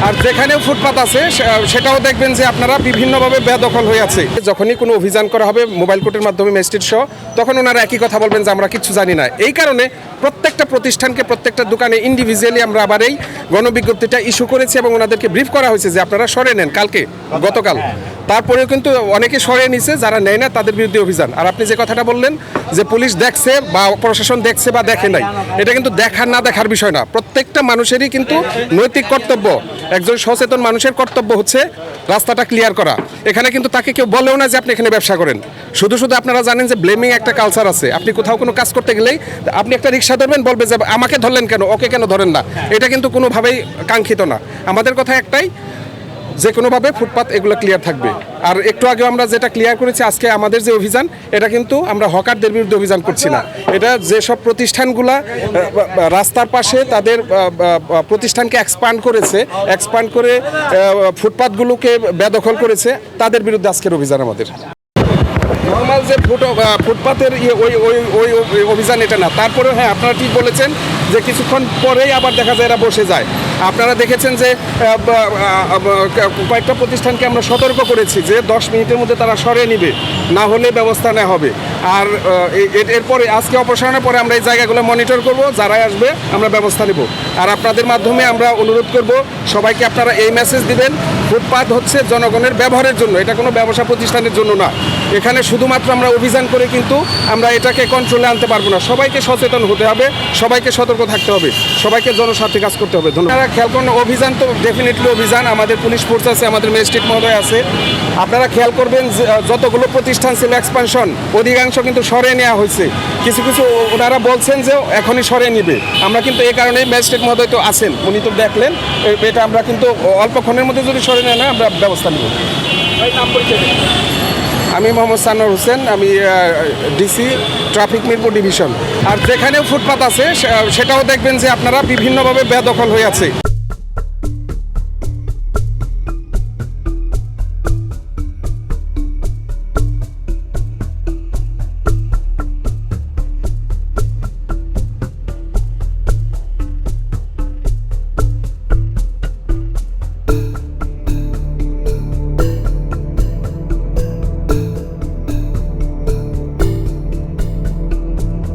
আর যেখানেও ফুটপাত আছে সেটাও দেখবেন যে আপনারা বিভিন্নভাবে বেদখল হয়ে আছে। যখনই কোনো অভিযান করা হবে মোবাইল কোর্টের মাধ্যমে ম্যাজিস্ট্রেট সহ, তখন ওনারা একই কথা বলবেন যে আমরা কিছু জানি না। এই কারণে প্রত্যেকটা প্রতিষ্ঠানকে প্রত্যেকটা দোকানে ইন্ডিভিজুয়ালি আমরা আবার এই গণবিজ্ঞপ্তিটা ইস্যু করেছি এবং ওনাদেরকে ব্রিফ করা হয়েছে যে আপনারা সরে নেন গতকাল। তারপরেও কিন্তু অনেকে সরে নিছে, যারা নেয় না তাদের বিরুদ্ধে অভিযান। আর আপনি যে কথাটা বললেন যে পুলিশ দেখছে বা প্রশাসন দেখছে বা দেখে নাই, এটা কিন্তু দেখার না দেখার বিষয় না। প্রত্যেকটা মানুষেরই কিন্তু নৈতিক কর্তব্য, একজন সচেতন মানুষের কর্তব্য হচ্ছে রাস্তাটা ক্লিয়ার করা। এখানে কিন্তু তাকে কেউ বলেও না যে আপনি এখানে ব্যবসা করেন। শুধু আপনারা জানেন যে ব্লেমিং একটা কালচার আছে। আপনি কোথাও কোনো কাজ করতে গেলেই আপনি একটা রিক্সা ধরবেন, বলবে যে আমাকে ধরলেন কেন, ওকে কেন ধরেন না। এটা কিন্তু কোনোভাবেই কাঙ্ক্ষিত না। আমাদের কথা একটাই, যে কোনোভাবে ফুটপাত এগুলো ক্লিয়ার থাকবে। আর একটু আগে আমরা যেটা ক্লিয়ার করেছি, আজকে আমাদের যে অভিযান, এটা কিন্তু আমরা হকারদের বিরুদ্ধে অভিযান করছি না। এটা যেসব প্রতিষ্ঠানগুলা রাস্তার পাশে তাদের প্রতিষ্ঠানকে এক্সপান্ড করে ফুটপাতগুলোকে বেদখল করেছে, তাদের বিরুদ্ধে আজকের অভিযান আমাদের। নর্মাল যে ফুটপাতের ওই অভিযান এটা না। তারপরেও হ্যাঁ, আপনারা ঠিক বলেছেন যে কিছুক্ষণ পরেই আবার দেখা যায় এরা বসে যায়। আপনারা দেখেছেন যে কয়েকটা প্রতিষ্ঠানকে আমরা সতর্ক করেছি যে 10 মিনিটের মধ্যে তারা সরিয়ে নিবে, না হলে ব্যবস্থা নেওয়া হবে। আর এরপরে আজকে অপসারণের পরে আমরা এই জায়গাগুলো মনিটর করব, যারাই আসবে আমরা ব্যবস্থা নেব। আর আপনাদের মাধ্যমে আমরা অনুরোধ করব সবাইকে, আপনারা এই মেসেজ দিবেন, ফুটপাত হচ্ছে জনগণের ব্যবহারের জন্য, এটা কোনো ব্যবসা প্রতিষ্ঠানের জন্য না। এখানে শুধুমাত্র আমরা অভিযান করে কিন্তু আমরা এটাকে কন্ট্রোলে আনতে পারবো না। সবাইকে সচেতন হতে হবে, সবাইকে সতর্ক থাকতে হবে, সবাইকে জনস্বার্থে কাজ করতে হবে। ধন্যবাদ। খেয়াল করুন, অভিযান তো ডেফিনেটলি অভিযান, আমাদের পুলিশ ফোর্স আছে, আমাদের ম্যাজিস্ট্রেট মহোদয় আছে। আপনারা খেয়াল করবেন যতগুলো প্রতিষ্ঠান ছিল এক্সপানশন, অধিকাংশ কিন্তু সরিয়ে নেওয়া হয়েছে। কিছু ওনারা বলছেন যে এখনই সরিয়ে নিবে। আমরা কিন্তু এই কারণে ম্যাজিস্ট্রেট মহোদয় তো আছেন, উনি তো দেখলেন এটা। আমরা কিন্তু অল্পক্ষণের মধ্যে যদি সরিয়ে নেয় না, আমরা ব্যবস্থা নেব। আমি মোহাম্মদ সানোয়ার হোসেন, আমি ডিসি ট্রাফিক মিরপুর ডিভিশন। আর যেখানেও ফুটপাত আছে সেটাও দেখবেন যে আপনারা বিভিন্নভাবে বেদখল হয়ে আছে।